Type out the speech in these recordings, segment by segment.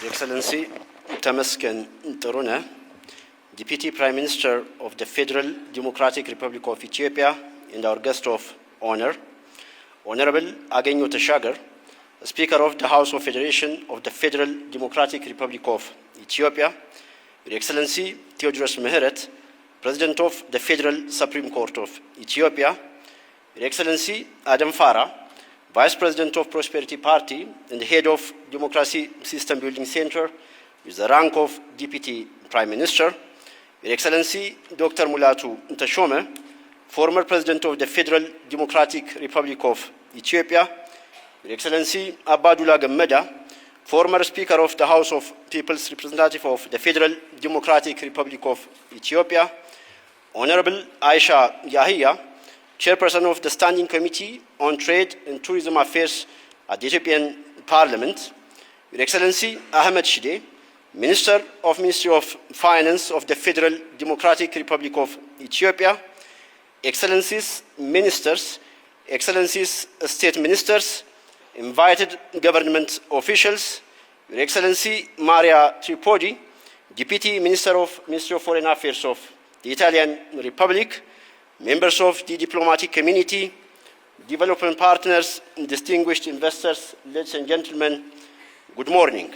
Excellency Temesgen, Deputy Prime Minister of the Federal Democratic Republic of Ethiopia and our guest of honor, Honorable Agenyo Teshagar, Speaker of the House of Federation of the Federal Democratic Republic of Ethiopia, Your Excellency Theodorus Meheret, President of the Federal Supreme Court of Ethiopia, Your Excellency Adam Farah, Vice President of Prosperity Party and Head of Democracy System Building Center with the rank of Deputy Prime Minister, Your Excellency Dr. Mulatu Ntashome, former President of the Federal Democratic Republic of Ethiopia, Your Excellency Abadullah Gammeda, former Speaker of the House of People's Representative of the Federal Democratic Republic of Ethiopia, Honorable Aisha Yahya, Chairperson of the Standing Committee on Trade and Tourism Affairs at the Ethiopian Parliament, Your Excellency Ahmed Shide, Minister of Ministry of Finance of the Federal Democratic Republic of Ethiopia, Excellencies, Ministers, Excellencies, State Ministers, invited government officials, Your Excellency Maria Tripodi, Deputy Minister of Ministry of Foreign Affairs of the Italian Republic, members of the diplomatic community, development partners, distinguished investors, ladies and gentlemen, good morning.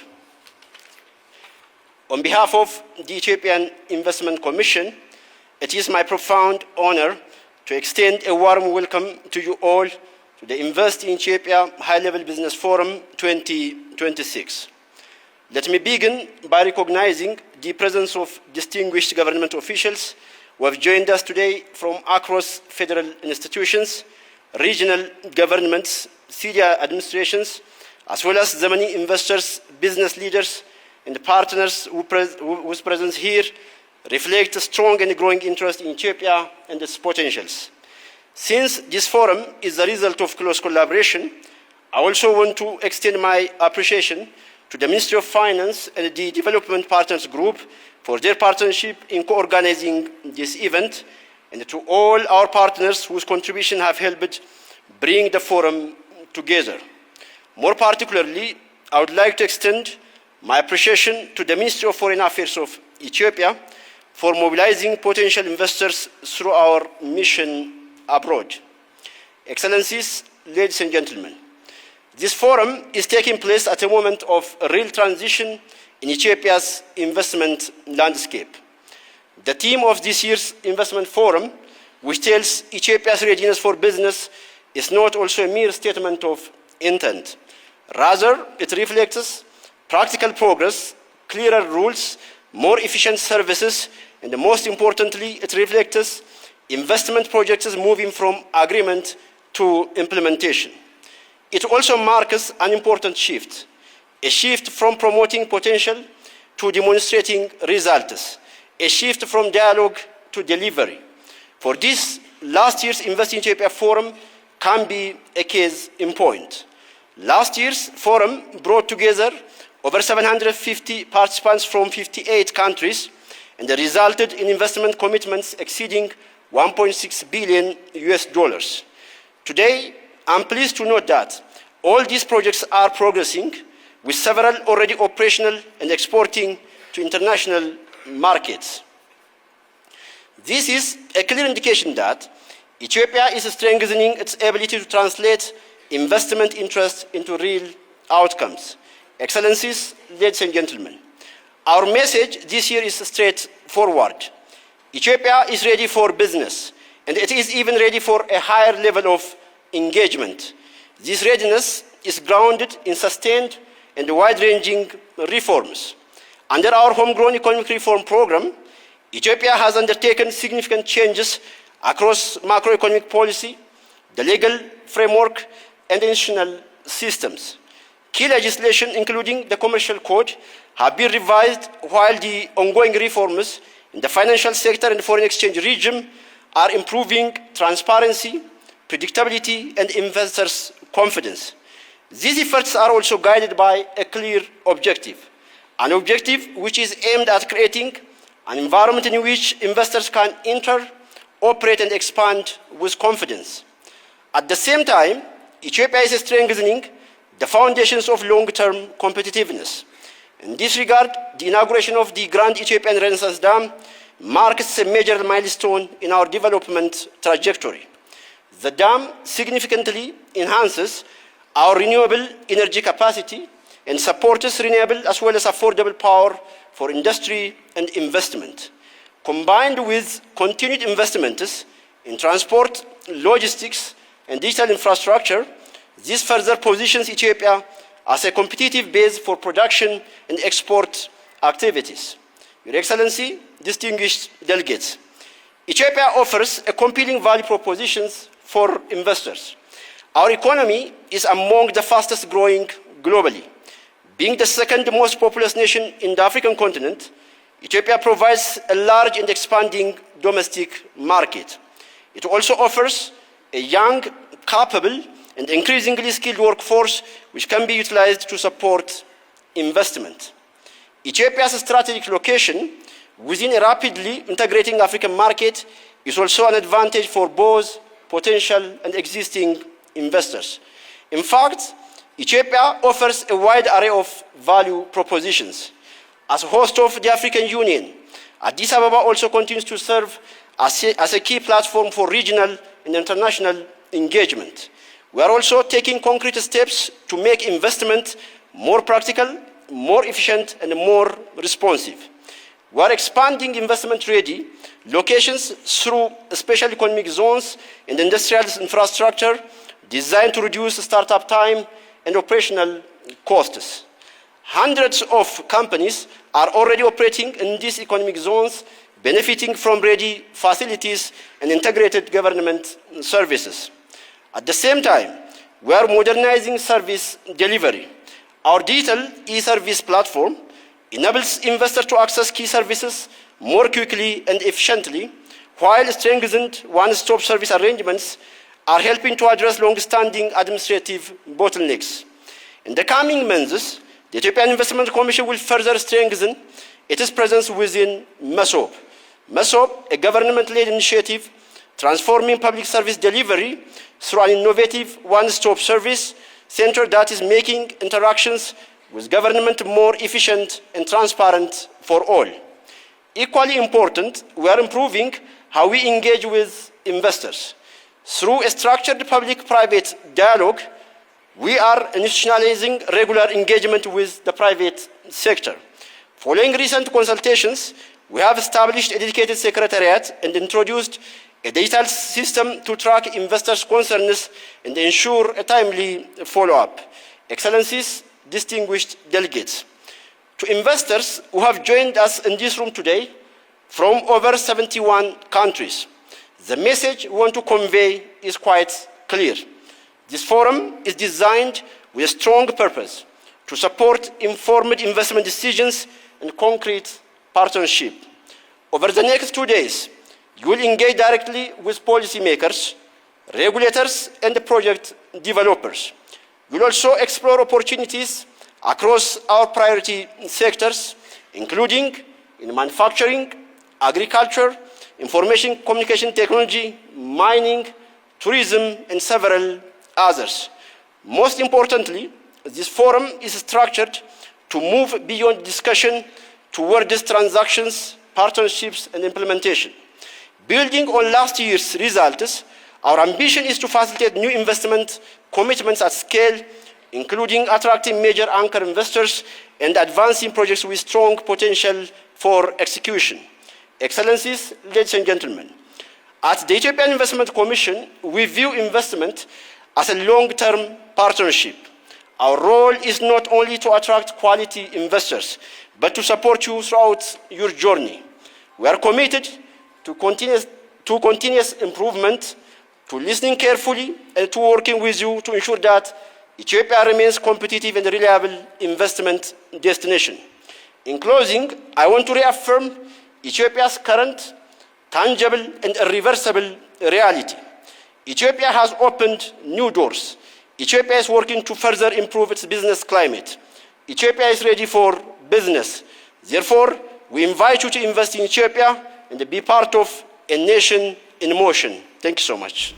On behalf of the Ethiopian Investment Commission, it is my profound honor to extend a warm welcome to you all to the Invest in Ethiopia High-Level Business Forum 2026. Let me begin by recognizing the presence of distinguished government officials who have joined us today from across federal institutions, regional governments, senior administrations, as well as Zamani investors, business leaders, and partners whose presence here reflects a strong and growing interest in Ethiopia and its potentials. Since this forum is the result of close collaboration, I also want to extend my appreciation to the Ministry of Finance and the Development Partners Group for their partnership in co-organizing this event, and to all our partners whose contribution have helped bring the forum together. More particularly, I would like to extend my appreciation to the Ministry of Foreign Affairs of Ethiopia for mobilizing potential investors through our mission abroad. Excellencies, ladies and gentlemen, this forum is taking place at a moment of real transition in Ethiopia's investment landscape. The theme of this year's investment forum, which tells Ethiopia's readiness for business, is not also a mere statement of intent. Rather, it reflects practical progress, clearer rules, more efficient services, and most importantly, it reflects investment projects moving from agreement to implementation. It also marks an important shift, a shift from promoting potential to demonstrating results, a shift from dialogue to delivery. For this, last year's Invest in Ethiopia Forum can be a case in point. Last year's forum brought together over 750 participants from 58 countries and resulted in investment commitments exceeding $1.6 billion US. Today, I'm pleased to note that all these projects are progressing, with several already operational and exporting to international markets. This is a clear indication that Ethiopia is strengthening its ability to translate investment interest into real outcomes. Excellencies, ladies and gentlemen, our message this year is straightforward. Ethiopia is ready for business, and it is even ready for a higher level of engagement. This readiness is grounded in sustained and wide-ranging reforms. Under our homegrown economic reform program, Ethiopia has undertaken significant changes across macroeconomic policy, the legal framework, and institutional systems. Key legislation, including the Commercial Code, have been revised, while the ongoing reforms in the financial sector and foreign exchange regime are improving transparency, predictability, and investors' confidence. These efforts are also guided by a clear objective, an objective which is aimed at creating an environment in which investors can enter, operate, and expand with confidence. At the same time, Ethiopia is strengthening the foundations of long-term competitiveness. In this regard, the inauguration of the Grand Ethiopian Renaissance Dam marks a major milestone in our development trajectory. The dam significantly enhances our renewable energy capacity and supports renewable as well as affordable power for industry and investment. Combined with continued investments in transport, logistics, and digital infrastructure, this further positions Ethiopia as a competitive base for production and export activities. Your Excellency, distinguished delegates, Ethiopia offers a compelling value propositions for investors. Our economy is among the fastest growing globally. Being the second most populous nation in the African continent, Ethiopia provides a large and expanding domestic market. It also offers a young, capable, and increasingly skilled workforce which can be utilized to support investment. Ethiopia's strategic location within a rapidly integrating African market is also an advantage for both potential and existing investors. In fact, Ethiopia offers a wide array of value propositions. As a host of the African Union, Addis Ababa also continues to serve as a key platform for regional and international engagement. We are also taking concrete steps to make investment more practical, more efficient, and more responsive. We are expanding investment-ready locations through special economic zones and industrial infrastructure designed to reduce startup time and operational costs. Hundreds of companies are already operating in these economic zones, benefiting from ready facilities and integrated government services. At the same time, we are modernizing service delivery. Our digital e-service platform enables investors to access key services more quickly and efficiently, while strengthened one-stop service arrangements are helping to address long-standing administrative bottlenecks. In the coming months, the Ethiopian Investment Commission will further strengthen its presence within MESOB. MESOB, a government-led initiative transforming public service delivery through an innovative one-stop service center that is making interactions with government more efficient and transparent for all. Equally important, we are improving how we engage with investors. Through a structured public-private dialogue, we are institutionalizing regular engagement with the private sector. Following recent consultations, we have established a dedicated secretariat and introduced a digital system to track investors' concerns and ensure a timely follow-up. Excellencies, distinguished delegates, to investors who have joined us in this room today from over 71 countries, the message we want to convey is quite clear. This forum is designed with a strong purpose to support informed investment decisions and concrete partnership. Over the next 2 days, you will engage directly with policymakers, regulators, and project developers. You will also explore opportunities across our priority sectors, including in manufacturing, agriculture, information communication technology, mining, tourism, and several others. Most importantly, this forum is structured to move beyond discussion towards transactions, partnerships, and implementation. Building on last year's results, our ambition is to facilitate new investment commitments at scale, including attracting major anchor investors and advancing projects with strong potential for execution. Excellencies, ladies and gentlemen, at the Ethiopian Investment Commission, we view investment as a long-term partnership. Our role is not only to attract quality investors, but to support you throughout your journey. We are committed to continuous improvement, to listening carefully, and to working with you to ensure that Ethiopia remains competitive and reliable investment destination. In closing, I want to reaffirm Ethiopia's current, tangible, and irreversible reality. Ethiopia has opened new doors. Ethiopia is working to further improve its business climate. Ethiopia is ready for business. Therefore, we invite you to invest in Ethiopia and be part of a nation in motion. Thank you so much.